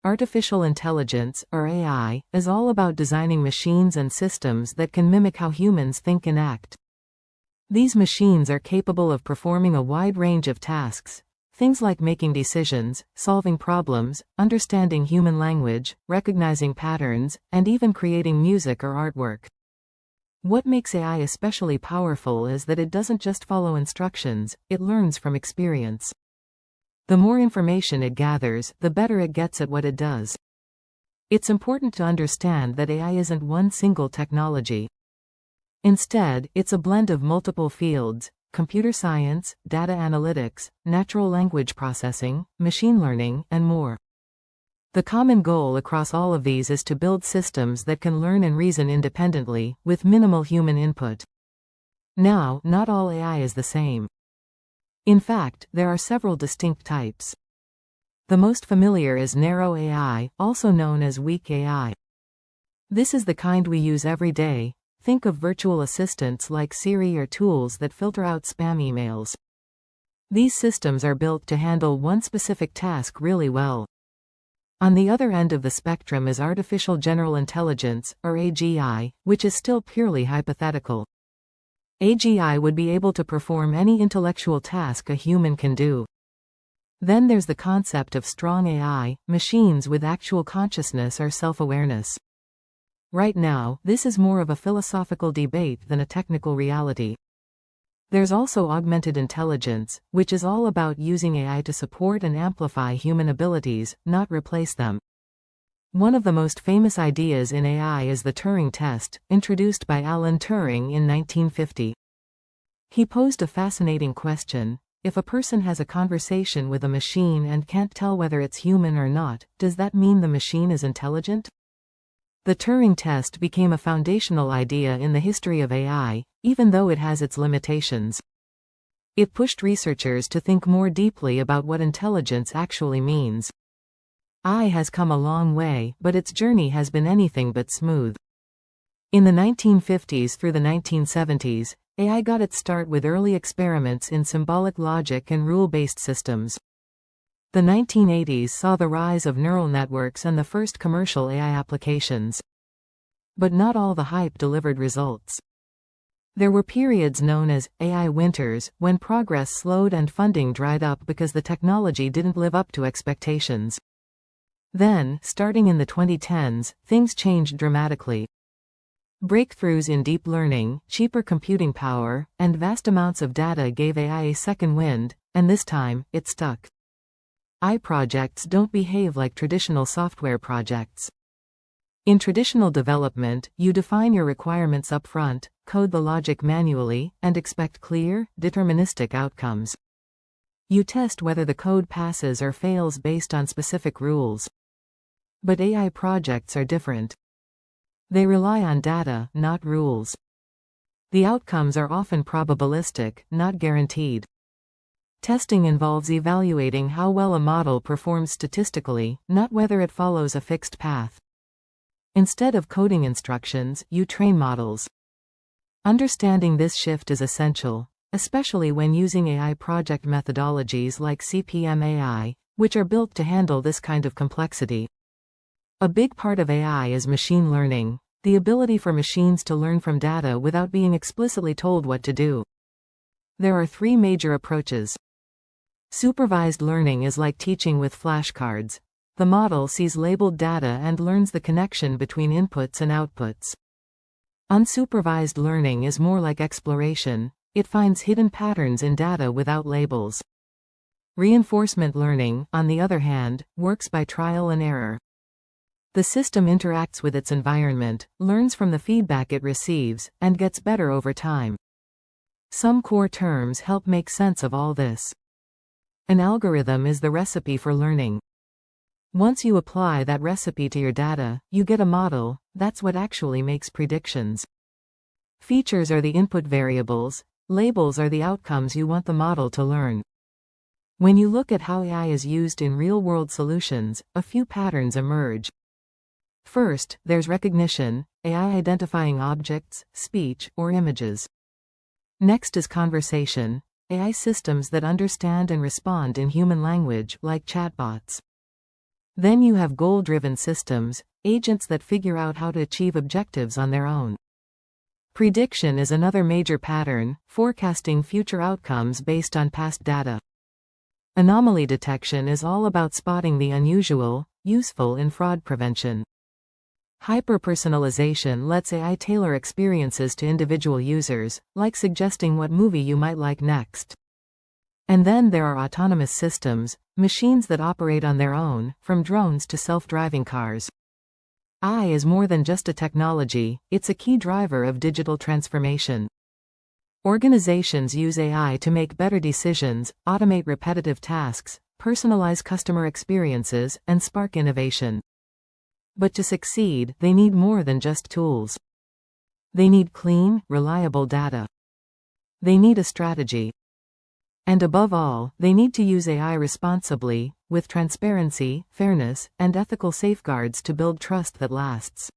Artificial intelligence, or AI, is all about designing machines and systems that can mimic how humans think and act. These machines are capable of performing a wide range of tasks, things like making decisions, solving problems, understanding human language, recognizing patterns, and even creating music or artwork. What makes AI especially powerful is that it doesn't just follow instructions, it learns from experience. The more information it gathers, the better it gets at what it does. It's important to understand that AI isn't one single technology. Instead, it's a blend of multiple fields: computer science, data analytics, natural language processing, machine learning, and more. The common goal across all of these is to build systems that can learn and reason independently, with minimal human input. Now, not all AI is the same. In fact, there are several distinct types. The most familiar is narrow AI, also known as weak AI. This is the kind we use every day. Think of virtual assistants like Siri or tools that filter out spam emails. These systems are built to handle one specific task really well. On the other end of the spectrum is artificial general intelligence, or AGI, which is still purely hypothetical. AGI would be able to perform any intellectual task a human can do. Then there's the concept of strong AI, machines with actual consciousness or self-awareness. Right now, this is more of a philosophical debate than a technical reality. There's also augmented intelligence, which is all about using AI to support and amplify human abilities, not replace them. One of the most famous ideas in AI is the Turing test, introduced by Alan Turing in 1950. He posed a fascinating question: if a person has a conversation with a machine and can't tell whether it's human or not, does that mean the machine is intelligent? The Turing test became a foundational idea in the history of AI, even though it has its limitations. It pushed researchers to think more deeply about what intelligence actually means. AI has come a long way, but its journey has been anything but smooth. In the 1950s through the 1970s, AI got its start with early experiments in symbolic logic and rule-based systems. The 1980s saw the rise of neural networks and the first commercial AI applications. But not all the hype delivered results. There were periods known as AI winters, when progress slowed and funding dried up because the technology didn't live up to expectations. Then, starting in the 2010s, things changed dramatically. Breakthroughs in deep learning, cheaper computing power, and vast amounts of data gave AI a second wind, and this time, it stuck. AI projects don't behave like traditional software projects. In traditional development, you define your requirements up front, code the logic manually, and expect clear, deterministic outcomes. You test whether the code passes or fails based on specific rules. But AI projects are different. They rely on data, not rules. The outcomes are often probabilistic, not guaranteed. Testing involves evaluating how well a model performs statistically, not whether it follows a fixed path. Instead of coding instructions, you train models. Understanding this shift is essential, especially when using AI project methodologies like CPMAI, which are built to handle this kind of complexity. A big part of AI is machine learning, the ability for machines to learn from data without being explicitly told what to do. There are three major approaches. Supervised learning is like teaching with flashcards. The model sees labeled data and learns the connection between inputs and outputs. Unsupervised learning is more like exploration. It finds hidden patterns in data without labels. Reinforcement learning, on the other hand, works by trial and error. The system interacts with its environment, learns from the feedback it receives, and gets better over time. Some core terms help make sense of all this. An algorithm is the recipe for learning. Once you apply that recipe to your data, you get a model. That's what actually makes predictions. Features are the input variables, labels are the outcomes you want the model to learn. When you look at how AI is used in real-world solutions, a few patterns emerge. First, there's recognition, AI identifying objects, speech, or images. Next is conversation, AI systems that understand and respond in human language, like chatbots. Then you have goal-driven systems, agents that figure out how to achieve objectives on their own. Prediction is another major pattern, forecasting future outcomes based on past data. Anomaly detection is all about spotting the unusual, useful in fraud prevention. Hyper-personalization lets AI tailor experiences to individual users, like suggesting what movie you might like next. And then there are autonomous systems, machines that operate on their own, from drones to self-driving cars. AI is more than just a technology, it's a key driver of digital transformation. Organizations use AI to make better decisions, automate repetitive tasks, personalize customer experiences, and spark innovation. But to succeed, they need more than just tools. They need clean, reliable data. They need a strategy. And above all, they need to use AI responsibly, with transparency, fairness, and ethical safeguards to build trust that lasts.